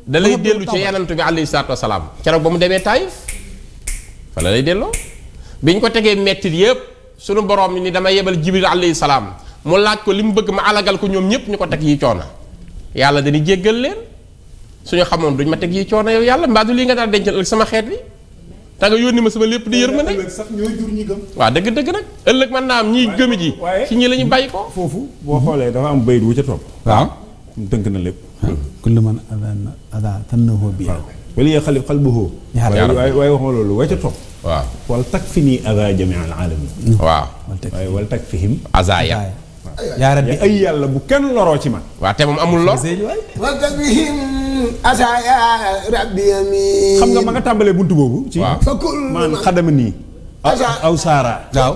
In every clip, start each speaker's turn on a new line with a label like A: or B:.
A: da lay dellu ci yanantu bi alayhi salaatu wasalaam keroog ba mu demee Taïf fa la lay delloo biñ ko tegee mettit yëpp sunu borom ni dama yebal Jibril alayhi salaam mu laaj ko li mu bëgg ma alagal ko ñoom ñëpp ñu ko teg yi coono yàlla dañuy jéggal leen suñu xamoon duñ ma teg yi coono yow yàlla mbaa du lii nga daal dencal ëllëg sama xeet bi te nga yónni ma sama lépp di yërmande
B: ëllëg sax ñooy jur ñi gëm.
A: waaw dëgg nag ëllëg mën naa am ñiy gëmi ji ci ñi la ñu bàyyi ko
B: foofu boo xoolee dafa am bayit wu ca topp.
C: waaw
B: tënk na lépp.
C: kullu man ada tannahu bi
B: wala yee xalib xalbuhu. waaye wax ma loolu wa ca topp.
A: waaw
B: wal takfini aza jami al alamin.
A: waaw
B: waaye wal takfihim
A: azaya
C: yaa rabbi
B: ay yàlla bu kenn loroo ci man.
A: waaw te moom amul lor
D: wal takfihim azaya rabbi amin.
B: xam nga ma nga tàmbalee buntu boobu. ci man xadama nii. aw saara.
C: waaw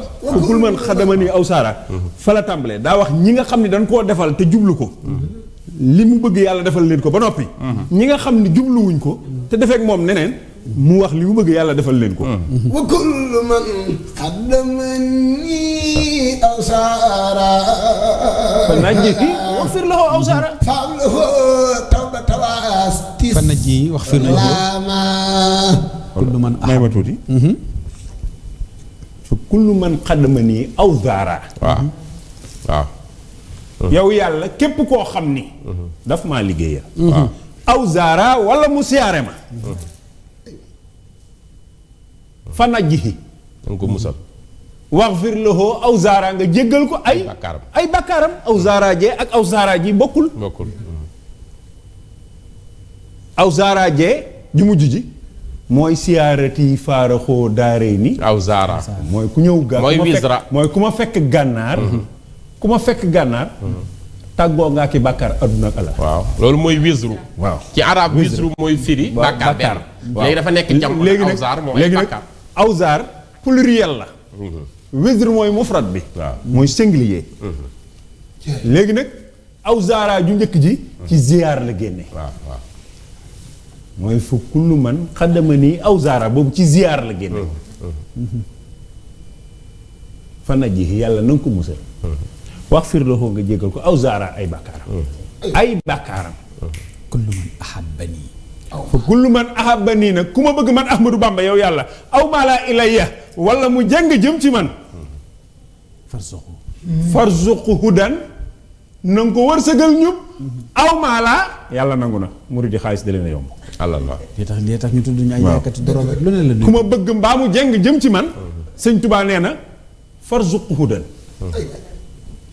B: kul man xadama nii aw saara. fa la tàmbalee daa wax ñi nga xam ne dañ koo defal te jublu ko. li mu bëgg yàlla defal leen ko ba noppi. ñi nga xam ne jubluwuñ ko. te defeek moom neneen. mu wax li mu bëgg yàlla defal leen ko.
D: wa kullu man xaddamani aw saara.
B: fa najjihi waxfir lahu aw saara.
D: faam lahu tawbata waastis.
C: fan na ji wax fir lahu
D: laama.
C: kullu man
B: may ma tuuti. fa kullu man xaddamani aw saara.
A: waaw waaw
B: yow yàlla képp koo xam ni. daf maa liggéeyal. waaw aw saara wala mu siyaare ma. fa najjihi
A: danga ko musal
B: waxfir lahu aw zaara nga jéggal ko ay bakkaaram aw zaara jee ak aw zaara ji bokkul aw zaara jee ju mujj ji mooy siyaarati faaraxoo daaree ni
A: aw zaara
B: mooy ku ñëw
A: mooy wisra
B: mooy ku ma fekk gànnaar ku ma fekk gànnaar tàggoo ngaa ki bàkkaar adduna ak ala
A: waaw loolu mooy wisru
B: waaw
A: ci arab wisru mooy firi bàkkaar benn léegi dafa nekk jam
B: léegi nag
A: awzaar mooy bàkkaar
B: awzaar pluriel la wisr mooy mufrad bi mooy singulier léegi nag awzaara ju njëkk ji ci ziyaar la génne
A: waaw
B: mooy fu kullu man xaddama nii awzaara boobu ci ziyaar la génne fa najjihi yàlla na nga ko musal wax fir lahu nga jéggal ko awzaara ay bàkkaaram
C: kullu man ahabbani
B: fa kullu man ahabbani nag ku ma bëgg man Ahmadou Bamba yow yàlla aw mala ilayya wala mu jàng jëm ci man farzuqu hudan na nga ko wërsëgal ñub aw mala yàlla nangu na murid yi xaalis da leen a yomb
A: allah
C: lii tax ñu tudd ñu ay jaaykati drogue lu ne la
B: ku ma bëgg mbaa mu jàng jëm ci man sëñ Tuubaa nee na farzuqu hudan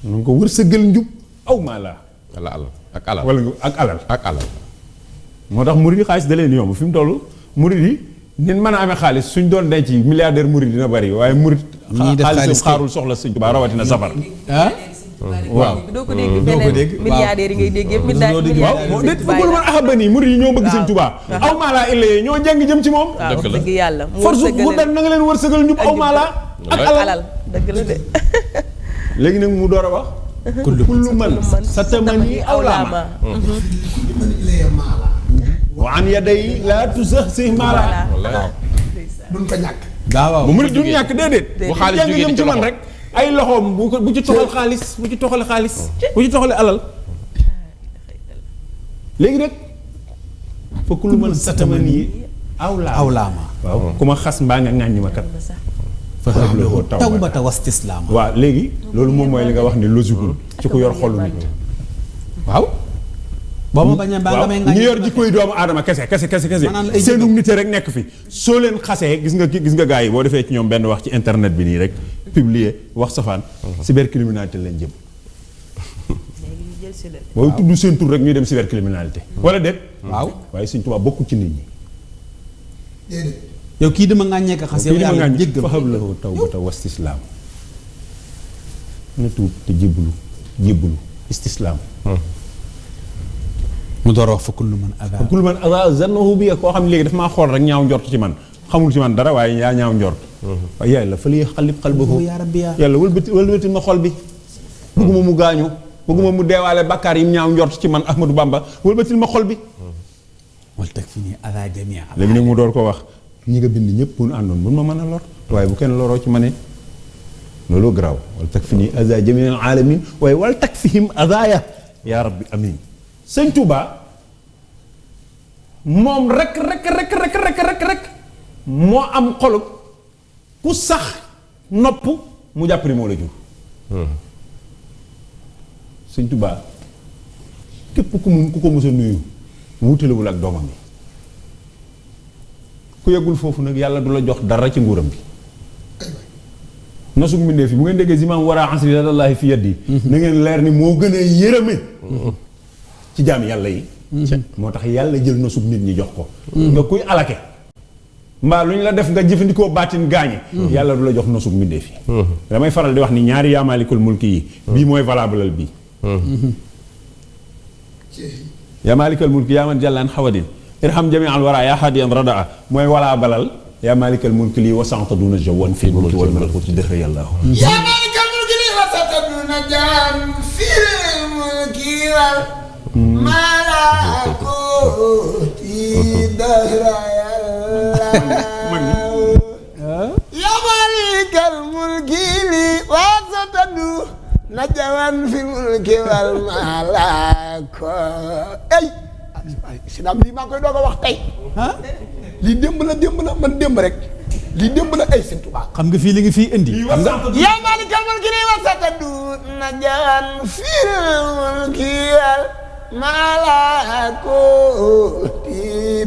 B: na nga ko wërsëgal njub aw mala
A: ak alal
B: wala ak alal moo tax murid yi xaalis da leen yomb fi mu toll murid yi nit mën a amee xaalis suñ doon denc milliardaire murid dina bari waaye murid xaalis xaarul soxla sëñ Tuubaa rawatina safar waaw
E: doo ko dégg beneen milliardaire yi ngay dégg yëpp
B: waaw déet bëggul man ahabani murid yi ñoo bëgg sëñ Tuubaa aw maalaa illee ñoo jàng jëm ci moom
E: dëgg yàlla
B: force mu dan na nga leen wërsëgal njub aw maalaa ak alal
E: dëgg la de
B: léegi nag mu door a wax kullu man satamani aw laama wa an yaday laa tusax si maalaa
D: duñ ko ñàkk
C: waaw
B: bu murid duñ ñàkk déedéet
A: bu xaalis
B: jàng jëm ci man rek ay loxoom bu ci toxal xaalis bu ci toxale alal léegi nag fa kullu man satamani aw laama waaw ku ma xas mbaa nga ŋàññi ma kat fa hablahu
C: tawbata wastislaam
B: waaw léegi loolu moom mooy li nga wax ni logique ci ku yor xolu nit waaw
C: boo ma bañee mbaa nga may
B: ñi yor jikkoy doomu aadama kese seenu nite rek nekk fi soo leen xasee gis nga gars yi boo defee ci ñoom benn wax ci internet bi nii rek publier wax safaan cybercriminalité lañ jëm booy tudd seen tur rek ñuy dem cybercriminalité wala déet
C: waaw
B: waaye Sëñ Tuubaa bokku ci nit ñi
C: yow kii dama ŋàññee ko xas yow yàlla jéggal
B: fa hablahu tawbata wastislaam na tuub te jébbalu istislaam
C: mu door wax fa kullu man
B: ada zannahu bi koo xam ne léegi dafa maa xool rek ñaaw njort ci man xamul ci man dara waaye yaa ñaaw njort waaye yàlla fa liy xalib xalbahu yàlla wëlbati ma xol bi bëgguma mu gaañu bëgguma mu deewaale bàkkaar yi ñaaw njort ci man Ahmadou Bamba wëlbatil ma xol bi
C: wal takfini ada jamia
B: léegi nag mu door ko wax ñi nga bind ñëpp bu nu àndoon bu ma mën a lor waaye bu kenn loroo ci ma ne loolu garaaw wal takfini ada jamia al alamin waaye wal takfihim adaya yaa rabbi amin sëñ Touba moom rek moo am xolub ku sax nopp mu jàpp ni moo la jur. Sëñ Tuubaa képp ku ko mës a nuyu mu wutalewul ak doomam bi ku yeggul foofu nag yàlla du la jox dara ci nguuram bi. nasug mbindee fi bu ngeen déggee zimaam war a ansri radallaahi fi yaddi na ngeen leer ni moo gën a yërëme ci jaam yàlla yi. moo tax yàlla jël nasug nit ñi jox ko. nga kuy alake mbaa lu ñu la def nga jëfandikoo baatin gaañe yàlla du la jox nasug mbindee fi. damay faral di wax ni ñaari yaa maalikul mulki yi bii mooy valable bii. yaa maalikal mulki yaa man jàllaan xawadin irham jami al wara yaa hadiyan radaa mooy walaa balal yaa maalikal mulki lii wasanta duna jawan fil mulki wal malakuti dëxër yàlla
D: yaa maalikal mulki lii wasanta duna jawan fil mulki wal malakuti dëxër yàlla yaa maalikal mulki lii wasanta duna jawan fil mulki wal malakuti ay si daam lii maa koy doog a wax tey lii démb la man démb rek lii démb la ay Sëñ Tuubaa
C: xam nga fii li nga fii indi xam nga
D: yaa maalikal mulki lii wasata duna jawan fil mulki wal malakuti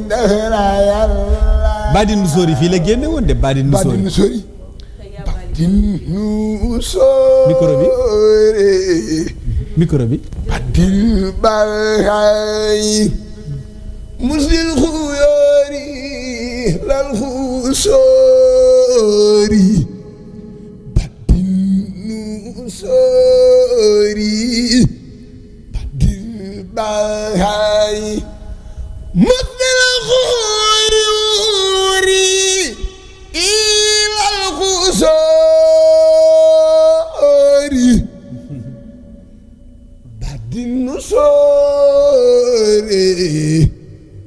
D: dëxëra yàlla
C: Baadi Nusóori fii la génne woon de Baadi Nusóori micro bi
D: badil balhay musil xuyóori lal xusóori badil nusóori badil balhay musil xuyóori lal xusóori badinu soore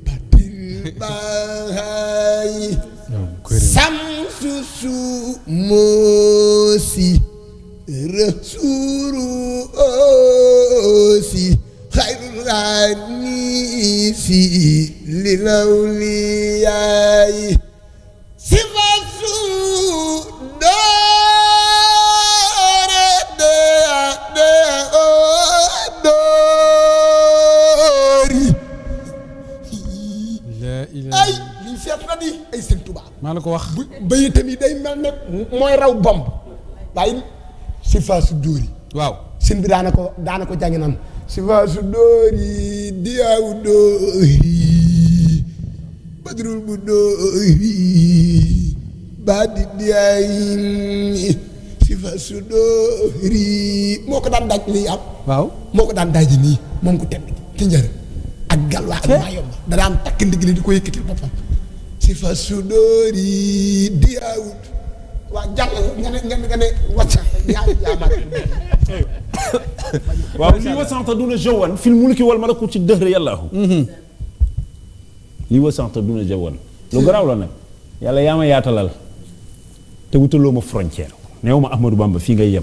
D: badil bahay samsu su moosi rasuru oosi xayrul anisi lilawliyaay sifasu doore ay lii seet na di ay Sëñ Tuubaa
C: maa la ko wax
D: bu bayitam yi day mel ne mooy raw bomb waaye si faasu dóori
C: waaw
D: sëñ bi daana ko jàngi naan si faasu dóori diyaawu dóori badrul bu dóori baadi diyaayi si faasu dóori moo ko daan daaj lii am
C: waaw
D: moo ko daan daaji nii moom ko tedd ci njëriñ ak galwaa ak maa yomba da daan takk ndigg li di ko yëkkati boppam si fa sudóori diyaawut waa jàll nga ne wàcca yaa
B: waaw lii wasanta duna jawan fil mulki wal malakuti dëxër yàllaahu lii wasanta duna jawan lu garaaw la nag yàlla yaa ma yaatalal te wutaloo ma frontière neew ma Ahmadou Bamba fii ngay yem